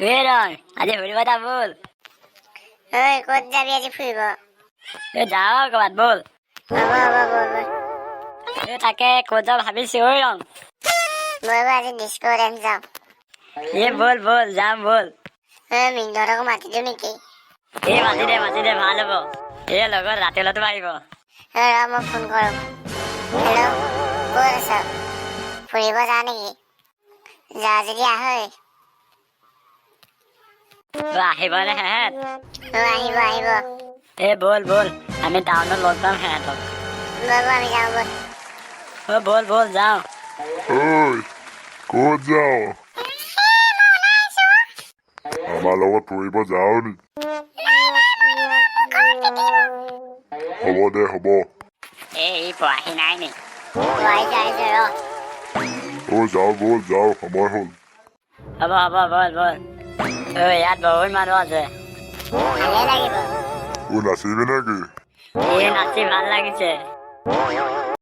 ৰং আজি ফুৰিব যা বল। ঐ ক'ত যাবি আজি ফুৰিব? যাওঁ ক'ৰবাত বল। হ'ব হ'ব বল বল। তাকে ক'ত যাওঁ ভাবিছো ঐ ৰং। বল আজি ডিস্কো ডেন্স যাওঁ। বল বল যাম বল। মিন্টুহঁতকো মাতি দিওঁ নেকি? মাতি দে ভাল হ'ব। লগত ৰাতিলৈতো আহিব। ৰ মই ফোন কৰোঁ। হেল্ল' ক'ত আছ? ফুৰিব যা নেকি? যা যদি আহ ঐ। আহিবনে সেহেঁত? আহিব আহিব। বল বল আমি টাউনত লগ পাম সেহেঁতক। বল আমি যাওঁ বল। বল যাওঁ। ঐ ক'ত যাও? আমাৰ লগত ফুৰিব যাও নি? হ'ব দে হ'ব। ই পোৱাহি নাই নি? আহিছে ৰ। যাও বল যাও সময় হ'ল। হ'ব বল বল। ইয়াত বহুত মানুহ আছে। ভালে লাগিব। নাচিবি নেকি? নাচি ভাল লাগিছে।